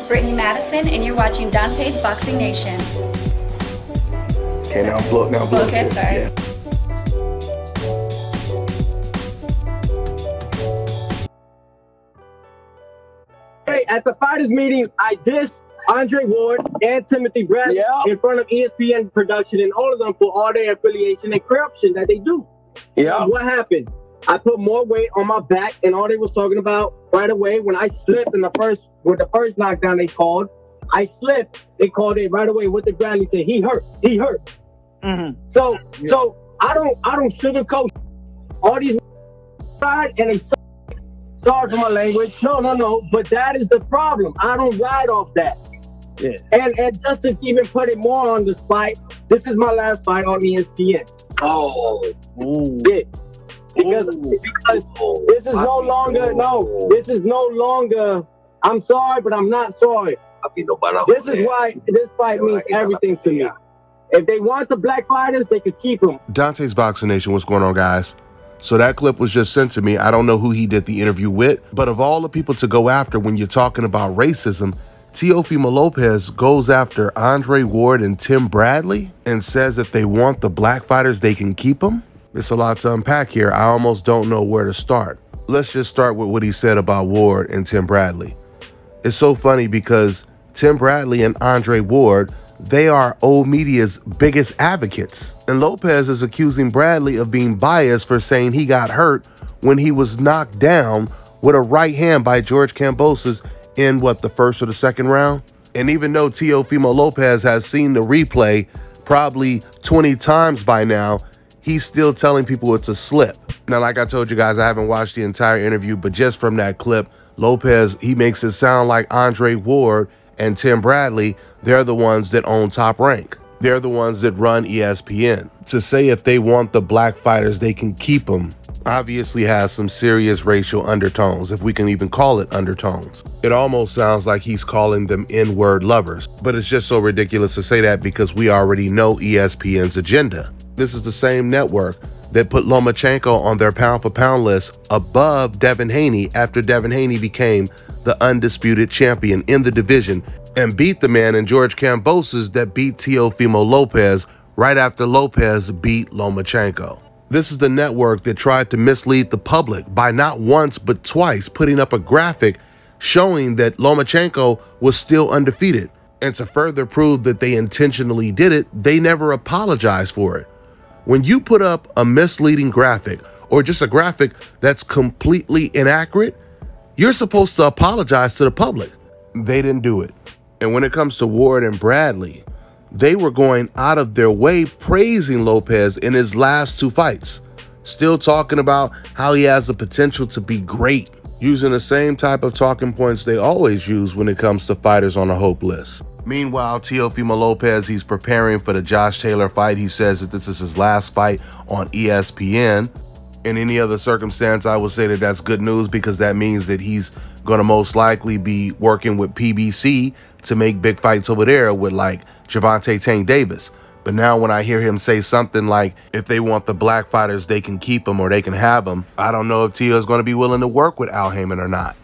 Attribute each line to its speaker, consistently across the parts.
Speaker 1: Brittany Madison, and you're watching Dante's Boxing Nation.
Speaker 2: Okay, now blow.
Speaker 1: Okay, sorry.
Speaker 2: Yeah.
Speaker 3: Hey, at the fighters meeting, I dissed Andre Ward and Timothy Bradley in front of ESPN production and all of them for all their affiliation and corruption that they do.
Speaker 4: Yeah.
Speaker 3: What happened? I put more weight on my back, and all they was talking about right away when I slipped in the first knockdown they called, I slipped. They called it right away. What did Bradley say? He hurt. He hurt.
Speaker 4: Mm-hmm.
Speaker 3: So I don't sugarcoat all these side and they. Sorry for my language. No. But that is the problem. I don't ride off that.
Speaker 4: Yeah.
Speaker 3: And just to even put it more on the fight, this is my last fight on ESPN.
Speaker 4: Oh.
Speaker 3: Yeah. Because this is no longer, I'm sorry, but I'm not sorry. This is why this fight means everything to me. If they want the black fighters, they could keep them.
Speaker 2: Dante's Boxing Nation, what's going on, guys? So that clip was just sent to me. I don't know who he did the interview with, but of all the people to go after when you're talking about racism, Teofimo Lopez goes after Andre Ward and Tim Bradley and says if they want the black fighters, they can keep them. There's a lot to unpack here. I almost don't know where to start. Let's just start with what he said about Ward and Tim Bradley. It's so funny because Tim Bradley and Andre Ward, they are old media's biggest advocates. And Lopez is accusing Bradley of being biased for saying he got hurt when he was knocked down with a right hand by George Kambosos in the first or the second round. And even though Teofimo Lopez has seen the replay probably 20 times by now, he's still telling people it's a slip. Now, like I told you guys, I haven't watched the entire interview, but just from that clip, Lopez, he makes it sound like Andre Ward and Tim Bradley, they're the ones that own Top Rank. They're the ones that run ESPN. To say if they want the black fighters, they can keep them, obviously has some serious racial undertones, if we can even call it undertones. It almost sounds like he's calling them N-word lovers, but it's just so ridiculous to say that because we already know ESPN's agenda. This is the same network that put Lomachenko on their pound-for-pound list above Devin Haney after Devin Haney became the undisputed champion in the division and beat the man in George Kambosos that beat Teofimo Lopez right after Lopez beat Lomachenko. This is the network that tried to mislead the public by not once but twice putting up a graphic showing that Lomachenko was still undefeated. And to further prove that they intentionally did it, they never apologized for it. When you put up a misleading graphic or just a graphic that's completely inaccurate, you're supposed to apologize to the public. They didn't do it. And when it comes to Ward and Bradley, they were going out of their way praising Lopez in his last two fights, still talking about how he has the potential to be great, using the same type of talking points they always use when it comes to fighters on a hope list. Meanwhile, Teofimo Lopez, he's preparing for the Josh Taylor fight. He says that this is his last fight on ESPN. In any other circumstance, I would say that that's good news because that means that he's going to most likely be working with PBC to make big fights over there with like Gervonta Tank Davis. But now when I hear him say something like, if they want the black fighters, they can keep them or they can have them, I don't know if Teo is going to be willing to work with Al Haymon or not.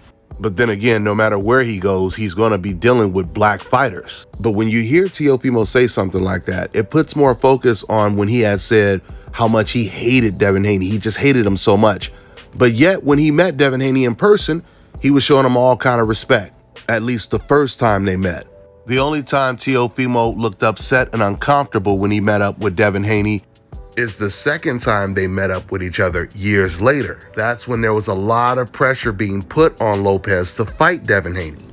Speaker 2: But then again, no matter where he goes, he's going to be dealing with black fighters. But when you hear Teofimo say something like that, it puts more focus on when he had said how much he hated Devin Haney. He just hated him so much. But yet when he met Devin Haney in person, he was showing him all kind of respect, at least the first time they met. The only time Teofimo looked upset and uncomfortable when he met up with Devin Haney is the second time they met up with each other years later. That's when there was a lot of pressure being put on Lopez to fight Devin Haney.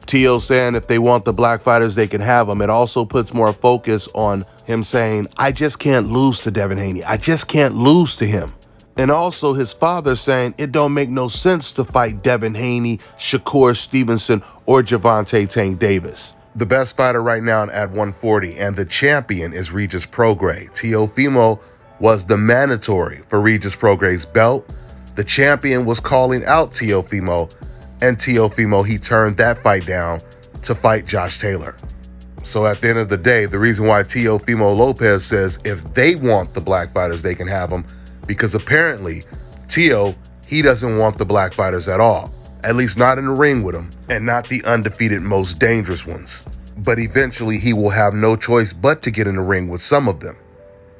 Speaker 2: Teo saying if they want the black fighters, they can have them. It also puts more focus on him saying, I just can't lose to Devin Haney. I just can't lose to him. And also his father saying it don't make no sense to fight Devin Haney, Shakur Stevenson, or Gervonta Tank Davis. The best fighter right now at 140 and the champion is Regis Prograis. Teofimo was the mandatory for Regis Prograis' belt. The champion was calling out Teofimo, and Teofimo, he turned that fight down to fight Josh Taylor. So at the end of the day, the reason why Teofimo Lopez says if they want the black fighters, they can have them, because apparently Teo, he doesn't want the black fighters at all. At least not in the ring with him, and not the undefeated most dangerous ones. But eventually he will have no choice but to get in the ring with some of them.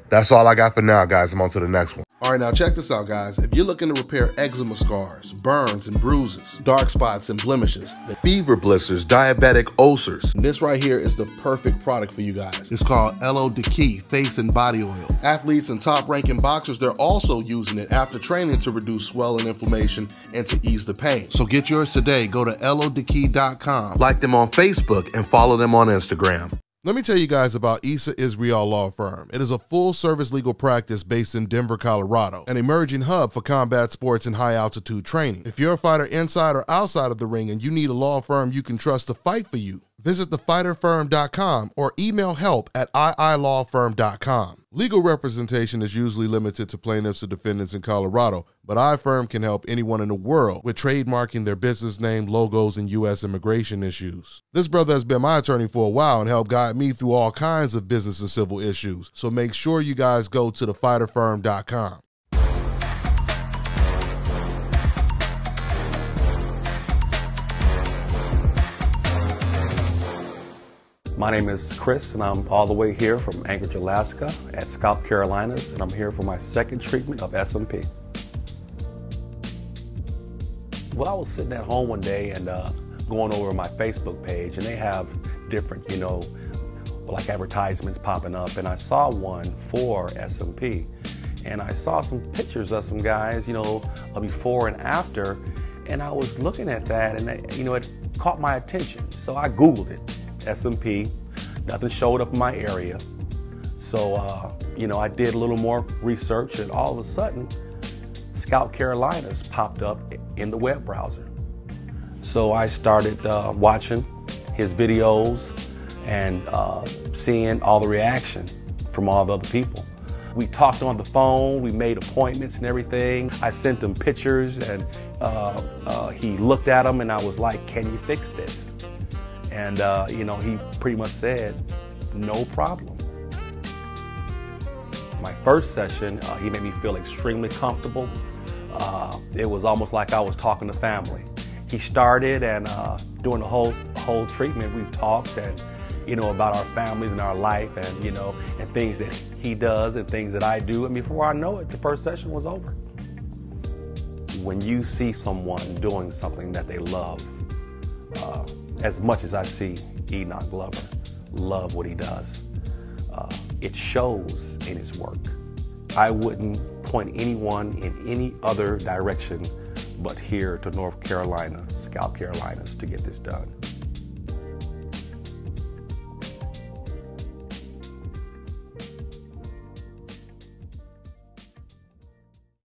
Speaker 2: That's all I got for now, guys. I'm on to the next one. All right, now check this out, guys. If you're looking to repair eczema scars, burns and bruises, dark spots and blemishes, the fever blisters, diabetic ulcers, this right here is the perfect product for you guys. It's called LO Key Face and Body Oil. Athletes and top-ranking boxers, they're also using it after training to reduce swelling, inflammation, and to ease the pain. So get yours today. Go to lodekey.com, like them on Facebook, and follow them on Instagram. Let me tell you guys about Issa Israel Law Firm. It is a full-service legal practice based in Denver, Colorado, an emerging hub for combat sports and high-altitude training. If you're a fighter inside or outside of the ring and you need a law firm you can trust to fight for you, visit thefighterfirm.com or email help@iilawfirm.com. Legal representation is usually limited to plaintiffs or defendants in Colorado, but iFirm can help anyone in the world with trademarking their business name, logos, and U.S. immigration issues. This brother has been my attorney for a while and helped guide me through all kinds of business and civil issues, so make sure you guys go to thefighterfirm.com.
Speaker 5: My name is Chris, and I'm all the way here from Anchorage, Alaska at Scalp Carolinas, and I'm here for my second treatment of SMP. Well, I was sitting at home one day and going over my Facebook page, and they have different, like advertisements popping up, and I saw one for SMP, and I saw some pictures of some guys, before and after, and I was looking at that, and it caught my attention, so I Googled it. SMP, nothing showed up in my area. So, I did a little more research, and all of a sudden, Scalp Carolinas popped up in the web browser. So I started watching his videos and seeing all the reaction from all the other people. We talked on the phone, we made appointments and everything. I sent him pictures, and he looked at them, and I was like, "Can you fix this?" And, he pretty much said, "No problem." My first session, he made me feel extremely comfortable. It was almost like I was talking to family. He started, and during the whole treatment, we talked and, about our families and our life, and, and things that he does and things that I do. And before I know it, the first session was over. When you see someone doing something that they love, as much as I see Enoch Glover love what he does, it shows in his work. I wouldn't point anyone in any other direction but here to North Carolina, Scalp Carolinas, to get this done.